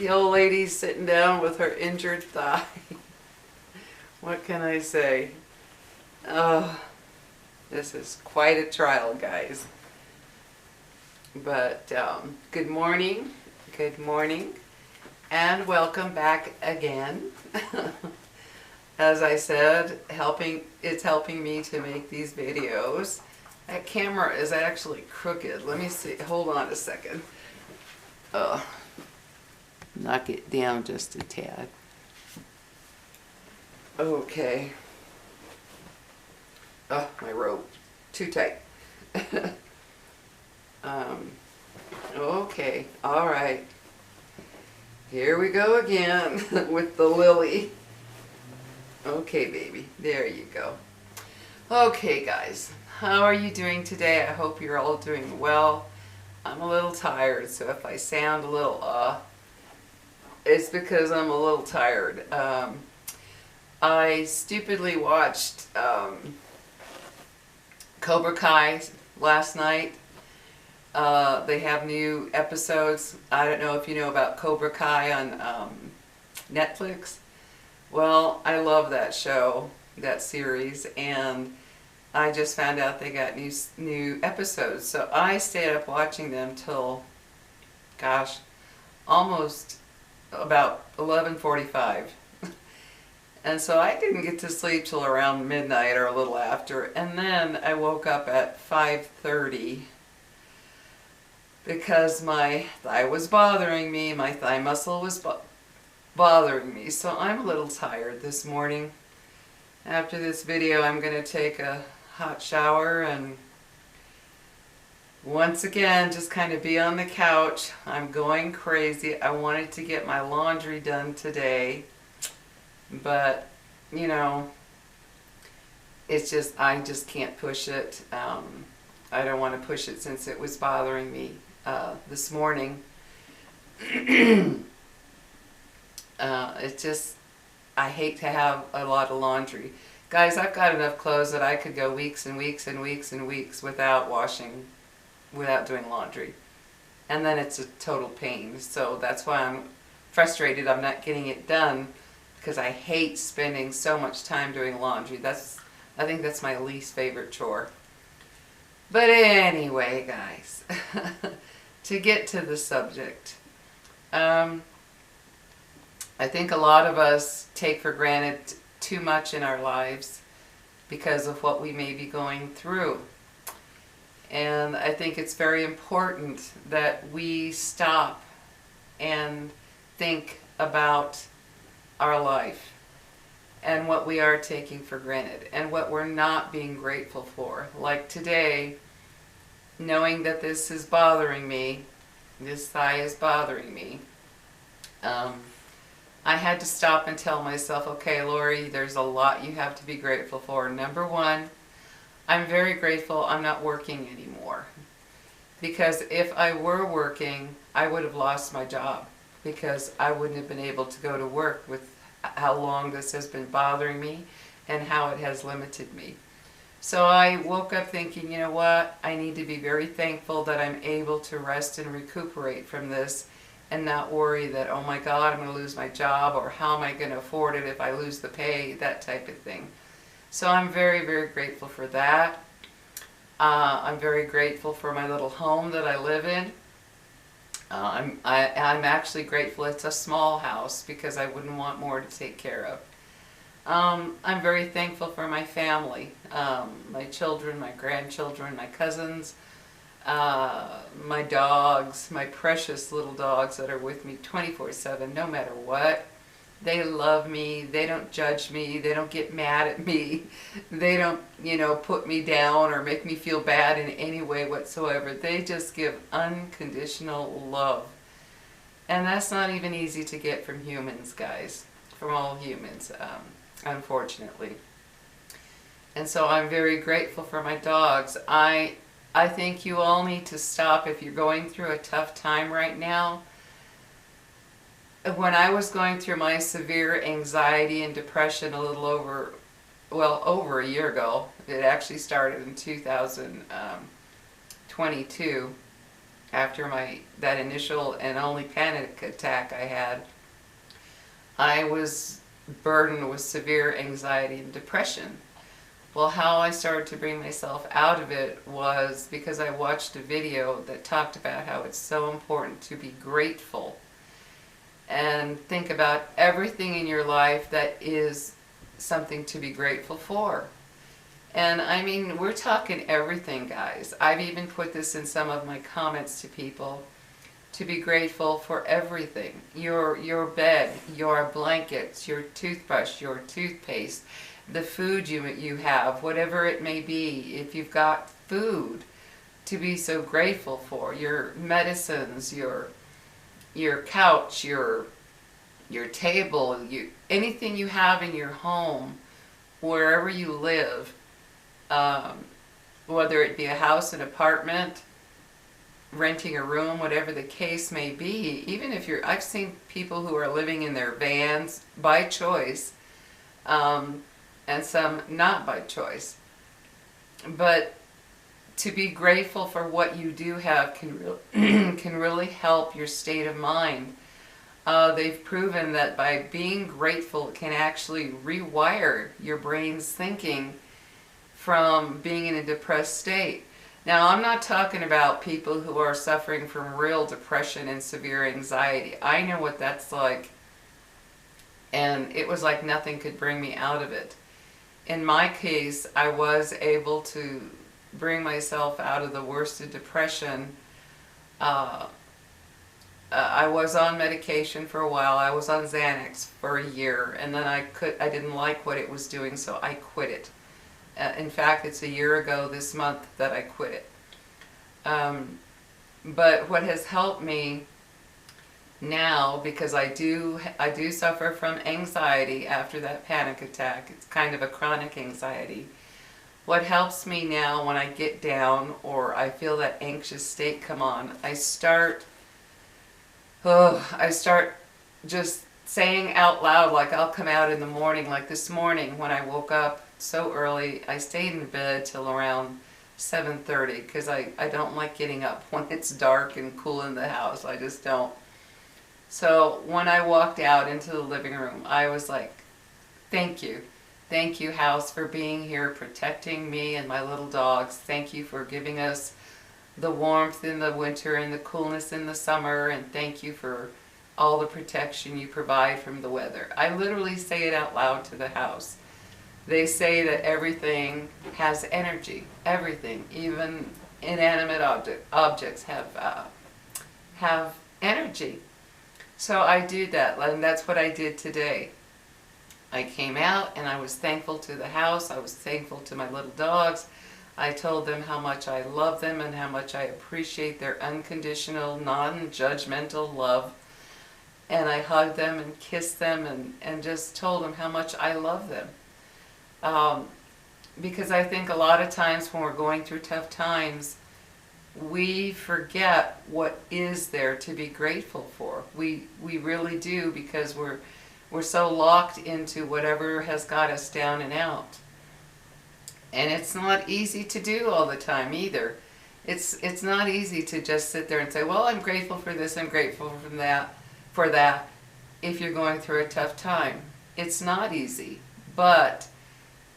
The old lady's sitting down with her injured thigh. What can I say? Oh, this is quite a trial, guys. But good morning, and welcome back again. As I said, it's helping me to make these videos. That camera is actually crooked. Let me see. Hold on a second. Knock it down just a tad. Okay. Oh, my rope. Too tight. Okay. All right. Here we go again with the lily. Okay, baby. There you go. Okay, guys. How are you doing today? I hope you're all doing well. I'm a little tired, so if I sound a little it's because I'm a little tired. I stupidly watched Cobra Kai last night. They have new episodes. I don't know if you know about Cobra Kai on Netflix. Well, I love that show, that series, and I just found out they got new episodes. So I stayed up watching them till, gosh, almost about 11:45. And so I didn't get to sleep till around midnight or a little after. And then I woke up at 5:30 because my thigh was bothering me. My thigh muscle was bothering me. So I'm a little tired this morning. After this video, I'm going to take a hot shower and once again just kind of be on the couch. I'm going crazy. I wanted to get my laundry done today, but you know, it's just, I just can't push it. I don't want to push it since it was bothering me this morning. It's just, I hate to have a lot of laundry. Guys, I've got enough clothes that I could go weeks and weeks and weeks and weeks without washing, without doing laundry. And then it's a total pain. So that's why I'm frustrated I'm not getting it done, because I hate spending so much time doing laundry. I think that's my least favorite chore. But anyway, guys, to get to the subject, I think a lot of us take for granted too much in our lives because of what we may be going through. And I think it's very important that we stop and think about our life and what we are taking for granted and what we're not being grateful for. Like today, knowing that this is bothering me, this thigh is bothering me, I had to stop and tell myself, okay, Lori, there's a lot you have to be grateful for. Number one, I'm very grateful I'm not working anymore. Because if I were working, I would have lost my job, because I wouldn't have been able to go to work with how long this has been bothering me and how it has limited me. So I woke up thinking, you know what, I need to be very thankful that I'm able to rest and recuperate from this and not worry that, oh my God, I'm going to lose my job, or how am I going to afford it if I lose the pay, that type of thing. So I'm very, very grateful for that. I'm very grateful for my little home that I live in. I'm actually grateful it's a small house, because I wouldn't want more to take care of. I'm very thankful for my family, my children, my grandchildren, my cousins, my dogs, my precious little dogs that are with me 24/7, no matter what. They love me. They don't judge me. They don't get mad at me. They don't, put me down or make me feel bad in any way whatsoever. They just give unconditional love. And that's not even easy to get from humans, guys, from all humans, unfortunately. And so I'm very grateful for my dogs. I think you all need to stop if you're going through a tough time right now. When I was going through my severe anxiety and depression a little over a year ago, it actually started in 2022, after that initial and only panic attack I had, I was burdened with severe anxiety and depression. Well, how I started to bring myself out of it was because I watched a video that talked about how it's so important to be grateful and think about everything in your life that is something to be grateful for. And I mean, we're talking everything, guys. I've even put this in some of my comments to people, to be grateful for everything. Your bed, your blankets, your toothbrush, your toothpaste, the food you have, whatever it may be. If you've got food, to be so grateful for. Your medicines, your couch, your table, anything you have in your home, wherever you live, whether it be a house, an apartment, renting a room, whatever the case may be. Even if I've seen people who are living in their vans by choice, and some not by choice. But to be grateful for what you do have can really help your state of mind. They've proven that by being grateful, it can actually rewire your brain's thinking from being in a depressed state. Now, I'm not talking about people who are suffering from real depression and severe anxiety. I know what that's like, and it was like nothing could bring me out of it. In my case, I was able to bring myself out of the worst of depression. I was on medication for a while. I was on Xanax for a year, and then I didn't like what it was doing, so I quit it. In fact, it's a year ago this month that I quit it. But what has helped me now, because I do suffer from anxiety after that panic attack. It's kind of a chronic anxiety. What helps me now when I get down or I feel that anxious state come on, I start just saying out loud, like I'll come out in the morning, like this morning when I woke up so early. I stayed in bed till around 7:30 because I don't like getting up when it's dark and cool in the house. I just don't. So when I walked out into the living room, I was like, thank you. Thank you, house, for being here, protecting me and my little dogs. Thank you for giving us the warmth in the winter and the coolness in the summer, and thank you for all the protection you provide from the weather. I literally say it out loud to the house. They say that everything has energy. Everything, even inanimate objects have energy. So I do that, and that's what I did today. I came out and I was thankful to the house. I was thankful to my little dogs. I told them how much I love them and how much I appreciate their unconditional, non-judgmental love. And I hugged them and kissed them and just told them how much I love them. Because I think a lot of times when we're going through tough times, we forget what is there to be grateful for. We really do, because we're so locked into whatever has got us down and out. And it's not easy to do all the time either. It's not easy to just sit there and say, well, I'm grateful for this, I'm grateful for that, if you're going through a tough time. It's not easy. But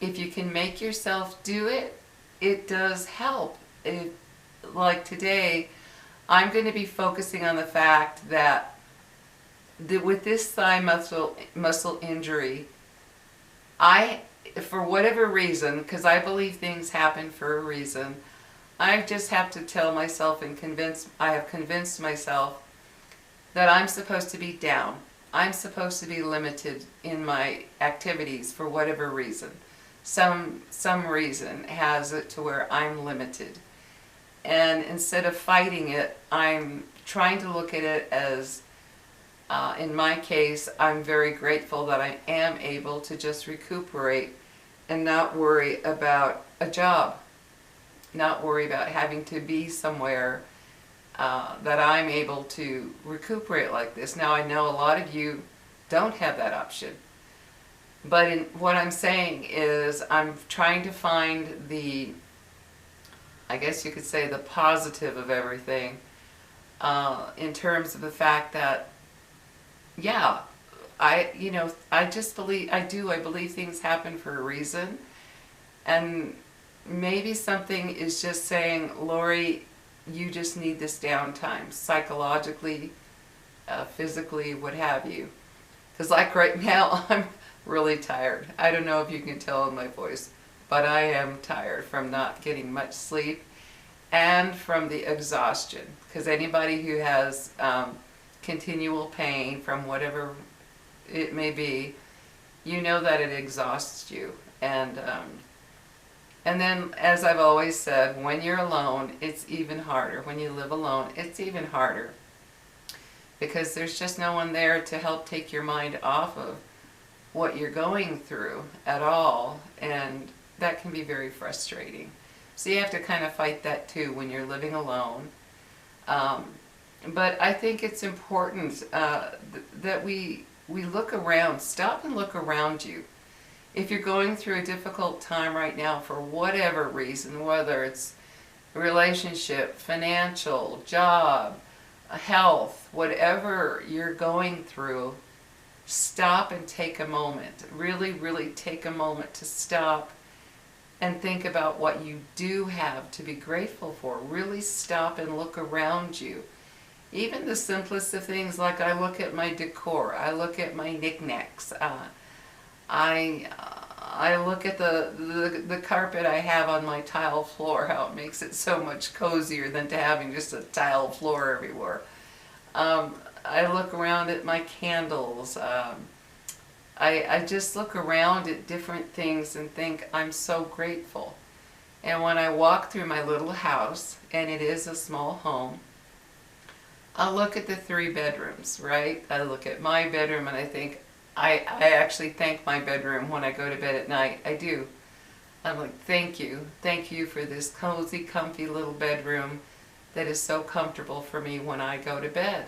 if you can make yourself do it, it does help. Like today, I'm going to be focusing on the fact that with this thigh muscle injury, for whatever reason, because I believe things happen for a reason, I just have to tell myself and I have convinced myself that I'm supposed to be down. I'm supposed to be limited in my activities for whatever reason. Some reason has it to where I'm limited. And instead of fighting it, I'm trying to look at it as, in my case, I'm very grateful that I am able to just recuperate and not worry about a job, not worry about having to be somewhere, that I'm able to recuperate like this. Now, I know a lot of you don't have that option. But what I'm saying is I'm trying to find I guess you could say, the positive of everything. in terms of the fact that, yeah, I just believe, I believe things happen for a reason. And maybe something is just saying, Lori, you just need this downtime, psychologically, physically, what have you. Because like right now, I'm really tired. I don't know if you can tell in my voice, but I am tired from not getting much sleep and from the exhaustion. Because anybody who has continual pain from whatever it may be, you know that it exhausts you. And then, as I've always said, when you're alone, it's even harder. When you live alone, it's even harder. Because there's just no one there to help take your mind off of what you're going through at all. And that can be very frustrating. So you have to kind of fight that too when you're living alone. But I think it's important that we look around. Stop and look around you. If you're going through a difficult time right now for whatever reason, whether it's relationship, financial, job, health, whatever you're going through, stop and take a moment. Really, really take a moment to stop and think about what you do have to be grateful for. Really stop and look around you. Even the simplest of things, like I look at my decor, I look at my knickknacks, I look at the carpet I have on my tile floor, how it makes it so much cozier than to having just a tile floor everywhere. I look around at my candles. I just look around at different things and think I'm so grateful. And when I walk through my little house, and it is a small home, I look at the 3 bedrooms, right? I look at my bedroom and I think, I actually thank my bedroom when I go to bed at night. I do. I'm like, thank you. Thank you for this cozy, comfy little bedroom that is so comfortable for me when I go to bed.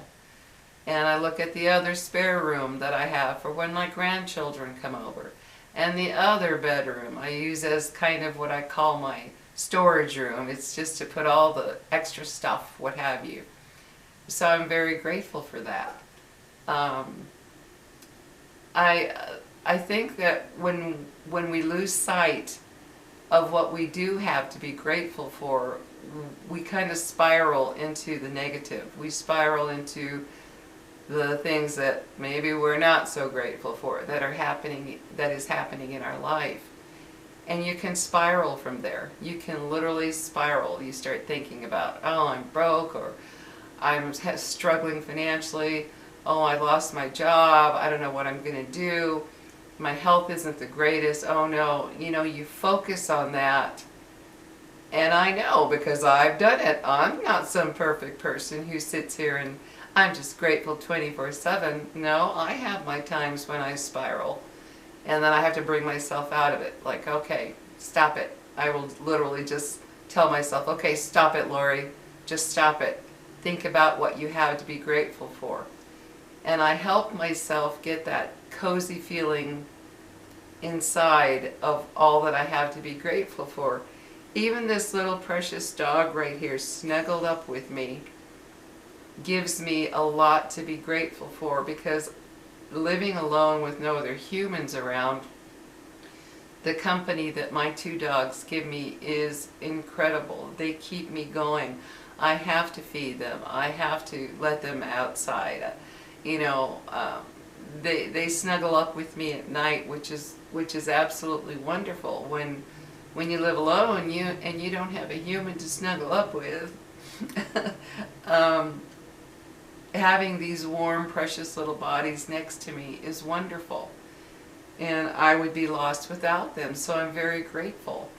And I look at the other spare room that I have for when my grandchildren come over. And the other bedroom I use as kind of what I call my storage room. It's just to put all the extra stuff, what have you. So I'm very grateful for that. I think that when we lose sight of what we do have to be grateful for, we kind of spiral into the negative. We spiral into the things that maybe we're not so grateful for that is happening in our life. And you can spiral from there. You can literally spiral. You start thinking about, oh, I'm broke, or I'm struggling financially. Oh, I lost my job. I don't know what I'm going to do. My health isn't the greatest. Oh no. You know, you focus on that. And I know because I've done it. I'm not some perfect person who sits here and I'm just grateful 24/7. No, I have my times when I spiral. And then I have to bring myself out of it. Like, okay, stop it. I will literally just tell myself, okay, stop it, Lori. Just stop it. Think about what you have to be grateful for. And I help myself get that cozy feeling inside of all that I have to be grateful for. Even this little precious dog right here snuggled up with me gives me a lot to be grateful for, because living alone with no other humans around, the company that my 2 dogs give me is incredible. They keep me going. I have to feed them. I have to let them outside. You know, they snuggle up with me at night, which is absolutely wonderful. When you live alone, and you don't have a human to snuggle up with, having these warm, precious little bodies next to me is wonderful. And I would be lost without them, so I'm very grateful.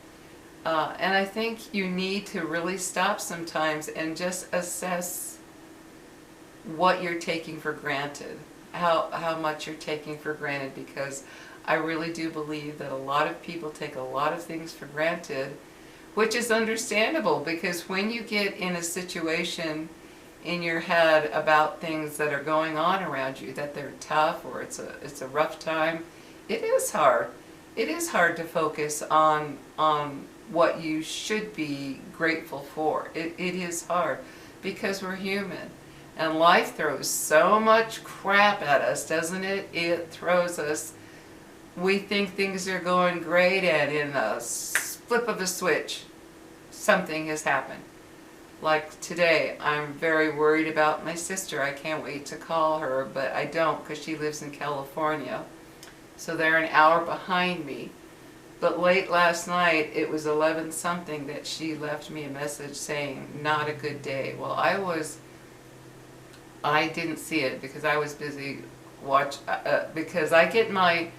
And I think you need to really stop sometimes and just assess what you're taking for granted, how much you're taking for granted, because I really do believe that a lot of people take a lot of things for granted, which is understandable, because when you get in a situation in your head about things that are going on around you, that they're tough or it's a rough time, it is hard. It is hard to focus on what you should be grateful for. It is hard because we're human. And life throws so much crap at us, doesn't it? It throws us. We think things are going great, and in a flip of a switch, something has happened. Like today, I'm very worried about my sister. I can't wait to call her, but I don't because she lives in California. So they're an hour behind me. But late last night, it was 11 something that she left me a message saying, not a good day. Well, I didn't see it because I was busy because I get my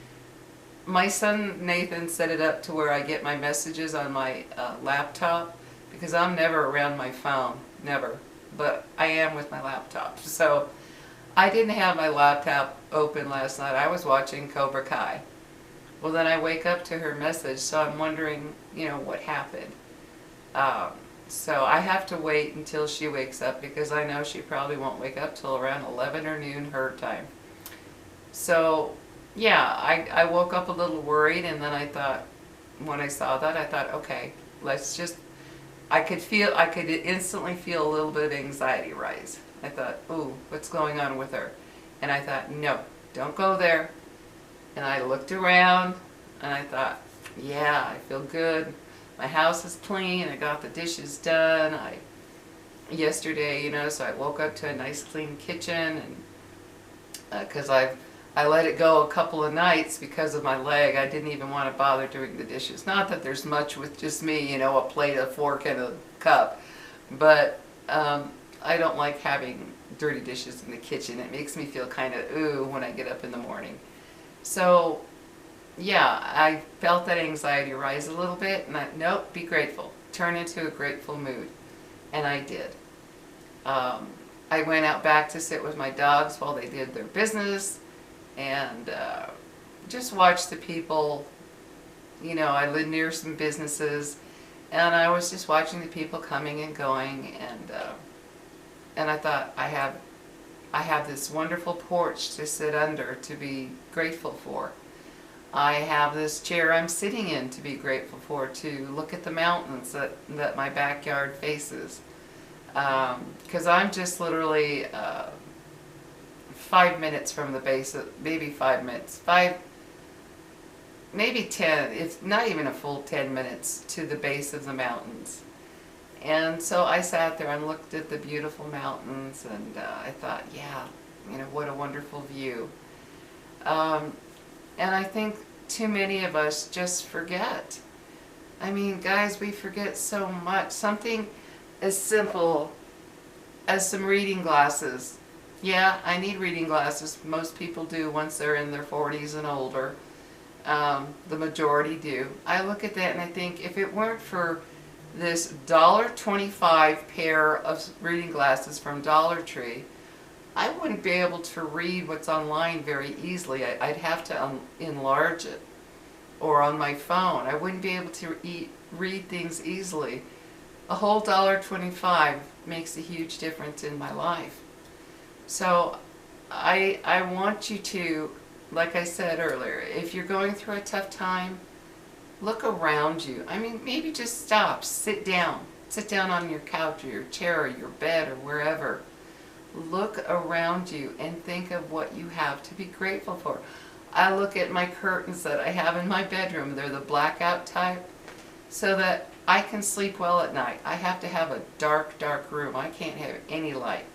son Nathan set it up to where I get my messages on my laptop, because I'm never around my phone, never, but I am with my laptop. So I didn't have my laptop open last night. I was watching Cobra Kai. Well, then I wake up to her message, so I'm wondering, what happened. So I have to wait until she wakes up, because I know she probably won't wake up till around 11 or noon her time. So yeah, I woke up a little worried, and then I thought, when I saw that, I thought, okay, I could instantly feel a little bit of anxiety rise. I thought, ooh, what's going on with her? And I thought, no, don't go there. And I looked around, and I thought, yeah, I feel good. My house is clean. I got the dishes done. Yesterday, so I woke up to a nice clean kitchen, and because I let it go a couple of nights because of my leg. I didn't even want to bother doing the dishes. Not that there's much with just me, a plate, a fork, and a cup. But I don't like having dirty dishes in the kitchen. It makes me feel kind of ooh when I get up in the morning. So yeah, I felt that anxiety rise a little bit, and nope, be grateful. Turn into a grateful mood. And I did. I went out back to sit with my dogs while they did their business, and just watched the people. I live near some businesses, and I was just watching the people coming and going, and I thought, I have this wonderful porch to sit under to be grateful for. I have this chair I'm sitting in to be grateful for, to look at the mountains that my backyard faces. Because I'm just literally 5 minutes from the base, maybe 5 minutes, maybe 10, it's not even a full 10 minutes to the base of the mountains. And so I sat there and looked at the beautiful mountains, and I thought, yeah, what a wonderful view. And I think too many of us just forget. I mean, guys, we forget so much. Something as simple as some reading glasses. Yeah, I need reading glasses. Most people do once they're in their 40s and older. The majority do. I look at that and I think, if it weren't for this $1.25 pair of reading glasses from Dollar Tree, I wouldn't be able to read what's online very easily. I'd have to enlarge it, or on my phone. I wouldn't be able to read things easily. A whole $1.25 makes a huge difference in my life. So I want you to, like I said earlier, if you're going through a tough time, look around you. I mean, maybe just stop, sit down. Sit down on your couch or your chair or your bed or wherever. Look around you and think of what you have to be grateful for. I look at my curtains that I have in my bedroom. They're the blackout type, so that I can sleep well at night. I have to have a dark, dark room. I can't have any light.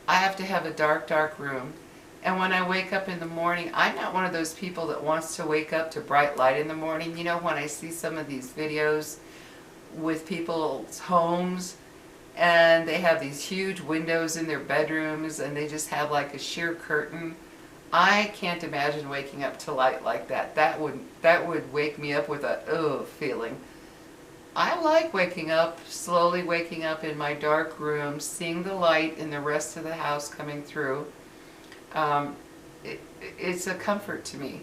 I have to have a dark, dark room. And when I wake up in the morning, I'm not one of those people that wants to wake up to bright light in the morning. When I see some of these videos with people's homes, and they have these huge windows in their bedrooms, and they just have like a sheer curtain. I can't imagine waking up to light like that. That would wake me up with a ugh feeling. I like waking up, slowly waking up in my dark room, seeing the light in the rest of the house coming through. It's a comfort to me.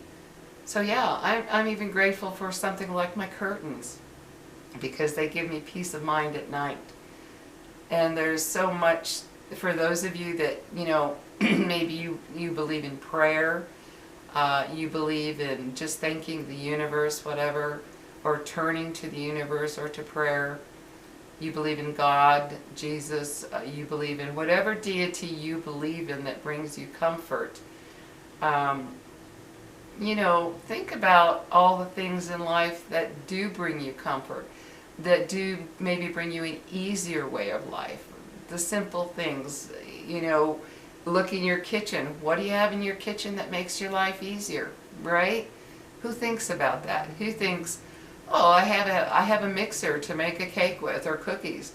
So yeah, I'm even grateful for something like my curtains, because they give me peace of mind at night. And there's so much, for those of you that, maybe you believe in prayer, you believe in just thanking the universe, whatever, or turning to the universe or to prayer. you believe in God, Jesus, you believe in whatever deity you believe in that brings you comfort. Um, think about all the things in life that do bring you comfort, that do maybe bring you an easier way of life. The simple things, look in your kitchen. What do you have in your kitchen that makes your life easier, right? Who thinks about that? Who thinks, oh, I have a mixer to make a cake with, or cookies.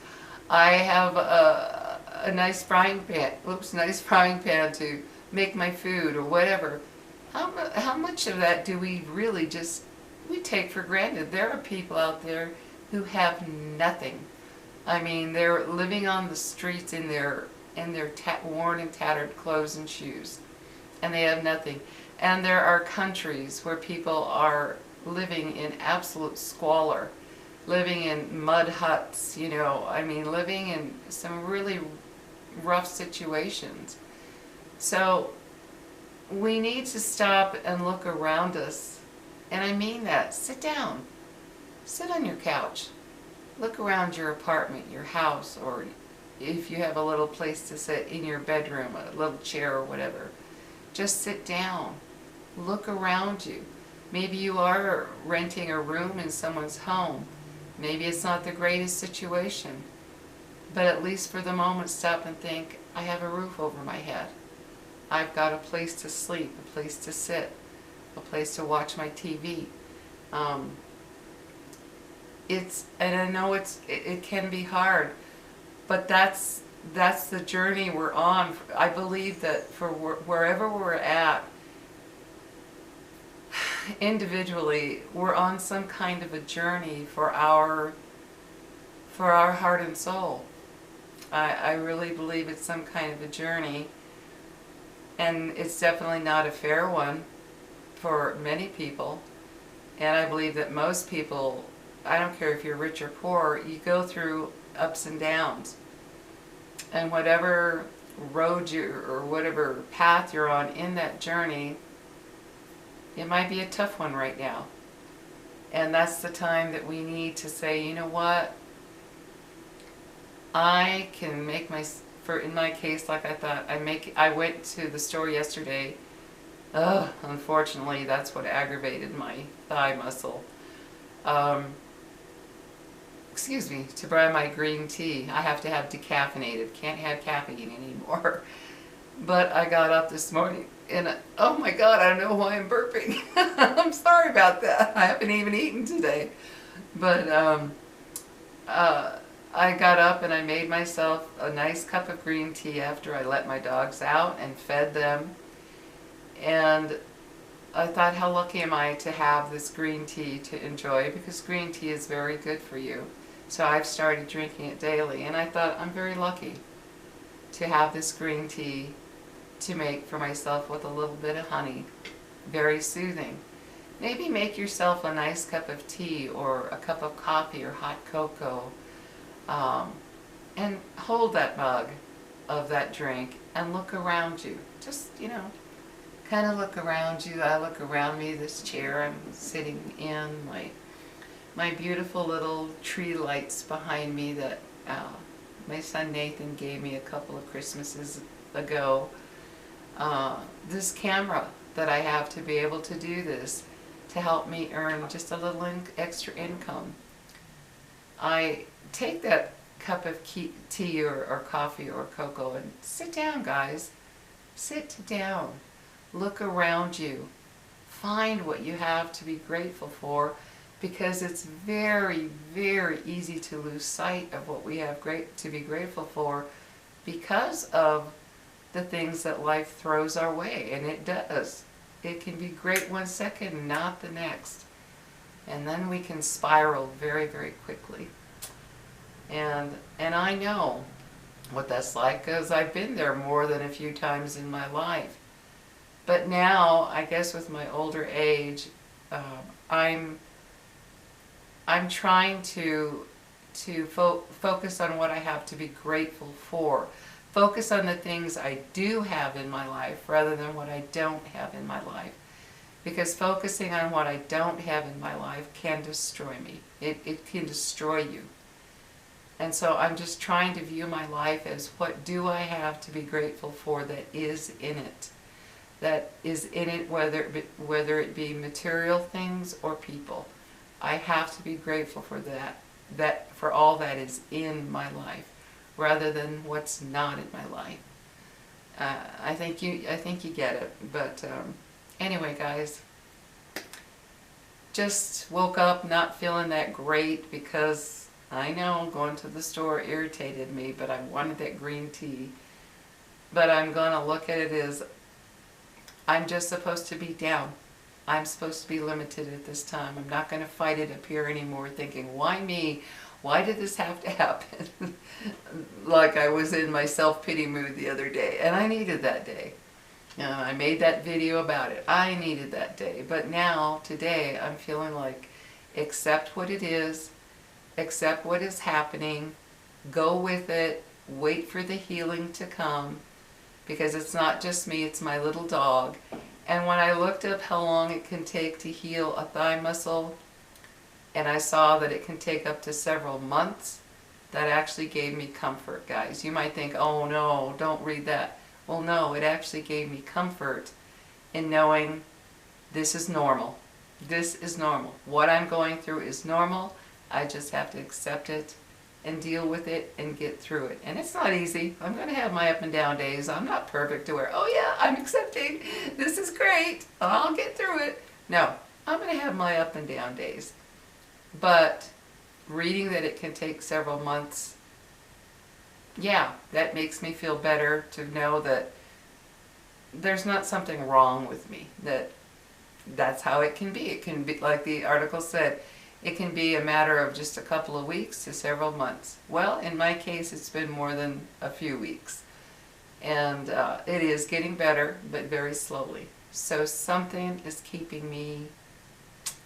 I have a nice frying pan. Nice frying pan to make my food, or whatever. How much of that do we really we take for granted? There are people out there who have nothing. I mean, they're living on the streets in their worn and tattered clothes and shoes, and they have nothing. And there are countries where people are living in absolute squalor, living in mud huts, living in some really rough situations. So we need to stop and look around us. And I mean that. Sit down. Sit on your couch. Look around your apartment, your house, or if you have a little place to sit in your bedroom, a little chair or whatever. Just sit down. Look around you. Maybe you are renting a room in someone's home. Maybe it's not the greatest situation. But at least for the moment, stop and think, I have a roof over my head. I've got a place to sleep, a place to sit, a place to watch my TV. And I know it can be hard, but that's the journey we're on. I believe that for wherever we're at, individually, we're on some kind of a journey for our heart and soul. I really believe it's some kind of a journey, and it's definitely not a fair one for many people. And I believe that most people, I don't care if you're rich or poor, you go through ups and downs. And whatever road or whatever path you're on in that journey, it might be a tough one right now. And that's the time that we need to say, you know what? I can make in my case, like I thought, I went to the store yesterday. Unfortunately, that's what aggravated my thigh muscle. To buy my green tea. I have to have decaffeinated. Can't have caffeine anymore. But I got up this morning and, oh my God, I don't know why I'm burping. I'm sorry about that. I haven't even eaten today. But I got up and I made myself a nice cup of green tea after I let my dogs out and fed them. And I thought, how lucky am I to have this green tea to enjoy, because green tea is very good for you. So I've started drinking it daily, and I thought, I'm very lucky to have this green tea to make for myself with a little bit of honey. Very soothing. Maybe make yourself a nice cup of tea or a cup of coffee or hot cocoa, and hold that mug of that drink and look around you. Just, kind of look around you. I look around me, this chair I'm sitting in, my beautiful little tree lights behind me that my son Nathan gave me a couple of Christmases ago. This camera that I have to be able to do this, to help me earn just a little extra income. I take that cup of tea or coffee or cocoa and sit down, guys. Sit down. Look around you. Find what you have to be grateful for, because it's very, very easy to lose sight of what we have to be grateful for because of the things that life throws our way, and it does. It can be great one second, not the next. And then we can spiral very, very quickly. And I know what that's like, because I've been there more than a few times in my life. But now, I guess with my older age, I'm trying to focus on what I have to be grateful for. Focus on the things I do have in my life rather than what I don't have in my life. Because focusing on what I don't have in my life can destroy me. It can destroy you. And so I'm just trying to view my life as what do I have to be grateful for that is in it. That is in it, whether it be material things or people. I have to be grateful for that for all that is in my life, rather than what's not in my life. I think you get it. But anyway, guys, just woke up not feeling that great because I know going to the store irritated me, but I wanted that green tea. But I'm going to look at it as I'm just supposed to be down. I'm supposed to be limited at this time. I'm not going to fight it up here anymore thinking, why me? Why did this have to happen? Like I was in my self-pity mood the other day, and I needed that day. I made that video about it. I needed that day. But now, today, I'm feeling like accept what it is, accept what is happening, go with it, wait for the healing to come, because it's not just me, it's my little dog. And when I looked up how long it can take to heal a thigh muscle, and I saw that it can take up to several months, that actually gave me comfort, guys. You might think, oh no, don't read that. Well, no, it actually gave me comfort in knowing this is normal. This is normal. What I'm going through is normal. I just have to accept it and deal with it and get through it. And it's not easy. I'm going to have my up and down days. I'm not perfect to where, oh yeah, I'm accepting. This is great. I'll get through it. No, I'm going to have my up and down days. But reading that it can take several months, yeah, that makes me feel better to know that there's not something wrong with me. That's how it can be. It can be, like the article said, it can be a matter of just a couple of weeks to several months. Well, in my case, it's been more than a few weeks. And it is getting better, but very slowly. So something is keeping me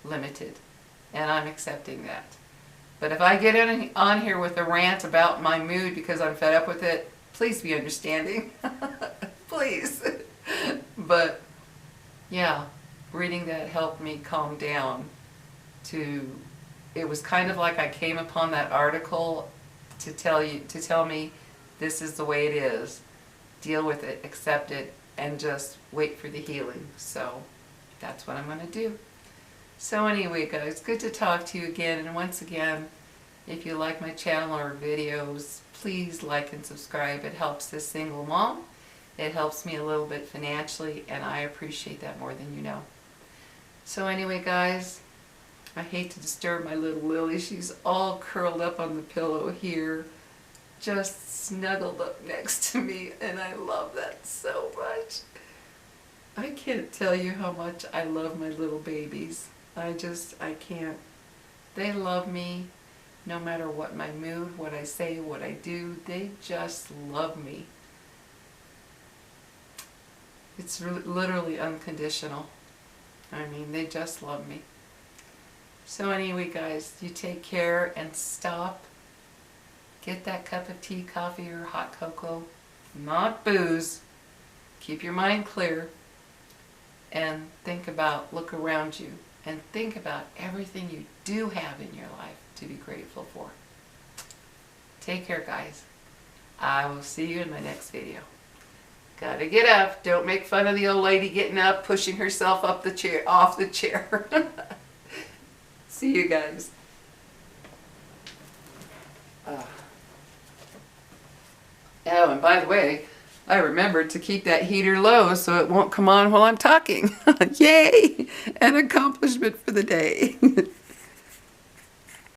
limited, and I'm accepting that. But if I get on here with a rant about my mood because I'm fed up with it, please be understanding. Please. But yeah, reading that helped me calm down. It was kind of like I came upon that article to tell me this is the way it is. Deal with it, accept it, and just wait for the healing. So that's what I'm going to do. So anyway, guys, good to talk to you again. And once again, if you like my channel or videos, please like and subscribe. It helps this single mom. It helps me a little bit financially, and I appreciate that more than you know. So anyway, guys, I hate to disturb my little Lily. She's all curled up on the pillow here, just snuggled up next to me, and I love that so much. I can't tell you how much I love my little babies. I can't. They love me no matter what my mood, what I say, what I do. They just love me. It's literally unconditional. I mean, they just love me. So anyway, guys, you take care and stop. Get that cup of tea, coffee, or hot cocoa. Not booze. Keep your mind clear. And look around you. And think about everything you do have in your life to be grateful for. Take care, guys. I will see you in my next video. Gotta get up. Don't make fun of the old lady getting up, pushing herself off the chair. See you guys. Oh, and by the way, I remembered to keep that heater low so it won't come on while I'm talking. Yay! An accomplishment for the day.